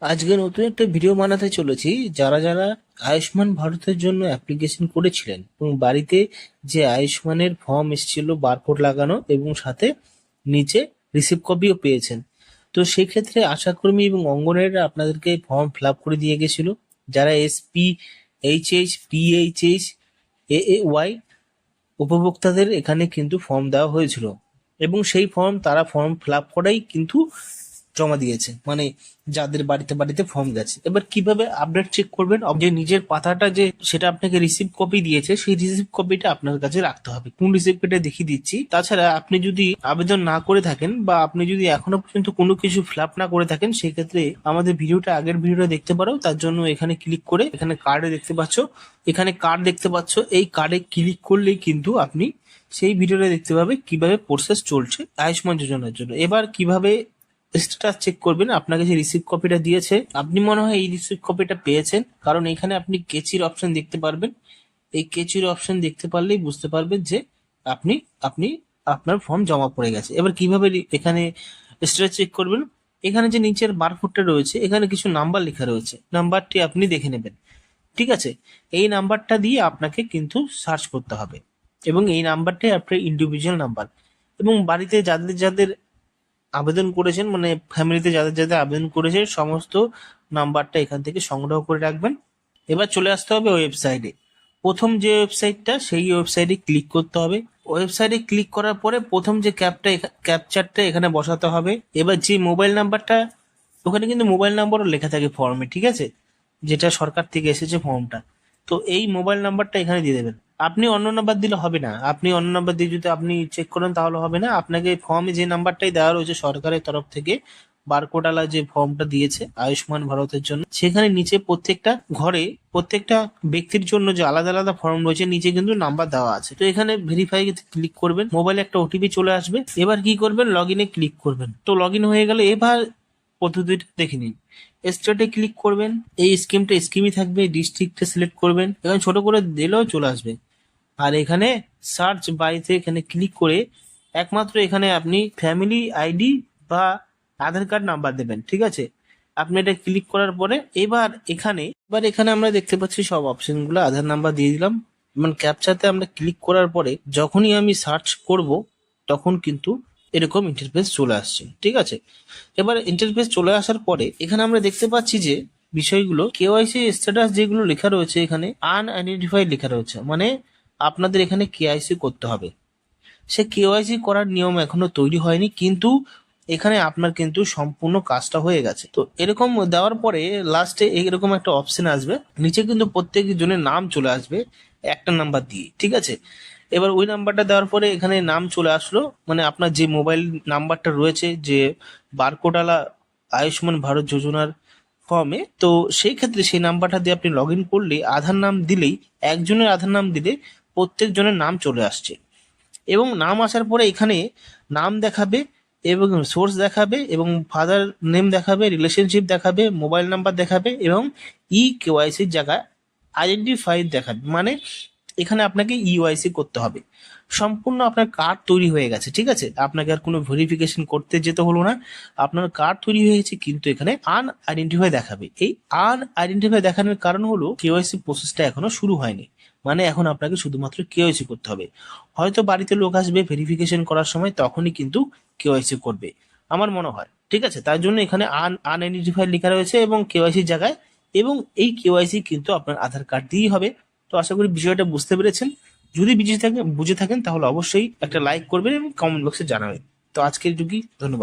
আজকে নতুন একটা ভিডিও বানাতে চলেছি। যারা যারা আয়ুষ্মান ভারতের জন্য অ্যাপ্লিকেশন করেছিলেন এবং বাড়িতে যে আয়ুষ্মানের ফর্ম এসেছিল বারকোড লাগানো এবং সাথে নিচে রিসিপ্ট কপিও পেয়েছেন, তো সেক্ষেত্রে আশাকর্মী এবং অঙ্গনারীরা আপনাদেরকে ফর্ম ফিল আপ করে দিয়ে গেছিল। যারা এসপি, এইচএইচ, পিএইচএইচ, এএওয়াই উপভোক্তাদের এখানে কিন্তু ফর্ম দেওয়া হয়েছিল এবং সেই তারা ফর্ম ফিল আপ করাই কিন্তু জমা দিয়েছে, মানে যাদের বাড়িতে বাড়িতে ফর্ম গেছে। এবার কিভাবে আপডেট চেক করবেন? যে নিজের পাতাটা যে সেটা আপনাকে রিসিভ কপি দিয়েছে, সেই রিসিভ কপিটা আপনার কাছে রাখতে হবে। কোন রিসিভ কপিটা দেখিয়ে দিচ্ছি। তাছাড়া আপনি যদি আবেদন না করে থাকেন বা আপনি যদি এখনো পর্যন্ত কোনো কিছু ফিল আপ না করে থাকেন, সেক্ষেত্রে আমাদের আগের ভিডিওটা দেখতে পারো। তার জন্য এখানে ক্লিক করে এখানে কার্ডে দেখতে পাচ্ছ, এখানে কার্ড দেখতে পাচ্ছ, এই কার্ডে ক্লিক করলেই কিন্তু আপনি সেই ভিডিওটা দেখতে পাবে কিভাবে প্রসেস চলছে আয়ুষ্মান যোজনার জন্য। এবার কিভাবে স্ট্যাটাস চেক করবেন? আপনাকে যে রিসিভ কপিটা দিয়েছে, আপনি মনে হয় এই রিসিভ কপিটা পেয়েছেন, কারণ এখানে আপনি কেচির অপশন দেখতে পারবেন। এই কেচির অপশন দেখতে পারলেই বুঝতে পারবেন যে আপনি আপনি আপনার ফর্ম জমা পড়ে গেছে। এবার কিভাবে এখানে স্ট্যাটাস চেক করবেন? এখানে যে নিচের বারকোডটা রয়েছে, এখানে কিছু নাম্বার লেখা রয়েছে, নাম্বারটি আপনি দেখে নেবেন। ঠিক আছে, এই নাম্বারটা দিয়ে আপনাকে কিন্তু সার্চ করতে হবে এবং এই নাম্বারটাই আপনার ইন্ডিভিজুয়াল নাম্বার। এবং বাড়িতে যাদের যাদের আবেদন করেছেন, মানে ফ্যামিলিতে যাদের যাদের আবেদন করেছে, সমস্ত নাম্বারটা এখান থেকে সংগ্রহ করে রাখবেন। এবার চলে আসতে হবে ওয়েবসাইটে। প্রথম যে ওয়েবসাইটটা, সেই ওয়েবসাইটে ক্লিক করতে হবে। ওয়েবসাইটে ক্লিক করার পরে প্রথম যে ক্যাপচারটা এখানে বসাতে হবে। এবার যে মোবাইল নাম্বারটা, ওখানে কিন্তু মোবাইল নাম্বারও লেখা থাকে ফর্মে, ঠিক আছে, যেটা সরকার থেকে এসেছে ফর্মটা। তো এই মোবাইল নাম্বারটা এখানে দিয়ে দেবেন। আপনি অন্য নাম্বার দিলে হবে না। আপনি অন্য নাম্বার দিয়ে যদি আপনি চেক করেন তাহলে হবে না। আপনাকে ফর্মে যে নাম্বারটাই দেওয়া রয়েছে সরকারের তরফ থেকে, বারকোডালা যে ফর্মটা দিয়েছে আয়ুষ্মান ভারতের জন্য, সেখানে নিচে প্রত্যেকটা ঘরে প্রত্যেকটা ব্যক্তির জন্য যে আলাদা আলাদা ফর্ম রয়েছে, নিচে কিন্তু নাম্বার দেওয়া আছে। তো এখানে ভেরিফাই ক্লিক করবেন, মোবাইলে একটা ওটিপি চলে আসবে। এবার কি করবেন? লগ ইনে ক্লিক করবেন। তো লগ ইন হয়ে গেলে এবার পদ্ধতিটা দেখে নিন। স্টার্টে ক্লিক করবেন, এই স্কিমই থাকবে, ডিস্ট্রিক্টে সিলেক্ট করবেন, এখানে ছোট করে দিলেও চলে আসবে। আর এখানে সার্চ বাইতে এখানে ক্লিক করে একমাত্র এখানে আপনি ফ্যামিলি আইডি বা আধার কার্ড নাম্বার দেবেন। ঠিক আছে, আপনি এটা ক্লিক করার পরে এবার এখানে আমরা দেখতে পাচ্ছি সব অপশনগুলো। আধার নাম্বার দিয়ে দিলাম, মানে ক্যাপচাতে আমরা ক্লিক করার পরে যখনই আমি সার্চ করব তখন কিন্তু এরকম ইন্টারফেস চলে আসছে। ঠিক আছে, এবার ইন্টারফেস চলে আসার পরে এখানে আমরা দেখতে পাচ্ছি যে বিষয়গুলো কেওয়াইসি স্ট্যাটাস যেগুলো লেখা রয়েছে, এখানে আনআইডেন্টিফাইড লেখা রয়েছে, মানে আপনাদের এখানে কেওয়াইসি করতে হবে। সে কেওয়াইসি করার নিয়ম এখনো তৈরি হয়নি, কিন্তু এখানে আপনার কিন্তু সম্পূর্ণ কাজটা হয়ে গেছে। তো এরকম দেওয়ার পরে লাস্টে এরকম একটা অপশন আসবে, নিচে কিন্তু প্রত্যেক জনের নাম চলে আসবে একটা নাম্বার দিয়ে। ঠিক আছে, এবার ওই নাম্বারটা দেওয়ার পরে এখানে নাম চলে আসলো, মানে আপনার যে মোবাইল নাম্বারটা রয়েছে যে বারকোডালা আয়ুষ্মান ভারত যোজনার ফর্মে, তো সেই ক্ষেত্রে সেই নাম্বারটা দিয়ে আপনি লগ ইন করলে, আধার নাম দিলেই, একজনের আধার নাম দিলে প্রত্যেক জনের নাম চলে আসছে। এবং নাম আসার পরে এখানে নাম দেখাবে এবং সোর্স দেখাবে এবং ফাদার নেম দেখাবে, রিলেশনশিপ দেখাবে, মোবাইল নাম্বার দেখাবে এবং কেওয়াইসির জায়গায় আইডেন্টিফাই দেখাবে, মানে এখানে আপনাকে ইওআইসি করতে হবে। সম্পূর্ণ আপনার কার্ড তৈরি হয়ে গেছে। ঠিক আছে, আপনাকে আর কোনো ভেরিফিকেশন করতে যেতে হলো না, আপনার কার্ড তৈরি হয়ে গেছে। কিন্তু এখানে আনআইডেন্টিফাই দেখাবে। এই আনআইডেন্টিফাই দেখানোর কারণ হলো কেওয়াইসি প্রসেসটা এখনো শুরু হয়নি, মানে এখন আপনাকে শুধুমাত্র কেওয়াইসি করতে হবে। হয়তো বাড়িতে লোক আসবে ভেরিফিকেশন করার সময়, তখনই কিন্তু কেওয়াইসি করবে আমার মনে হয়। ঠিক আছে, তার জন্য এখানে আনআইডেন্টিফাইড লেখা রয়েছে এবং কেওয়াইসির জায়গায়, এবং এই কেওয়াইসি কিন্তু আপনার আধার কার্ড দিয়েই হবে। তো আশা করি বিষয়টা বুঝতে পেরেছেন। যদি বুঝে থাকেন তাহলে অবশ্যই একটা লাইক করবেন এবং কমেন্ট বক্সে জানাবেন। তো আজকের এটুকুই, ধন্যবাদ।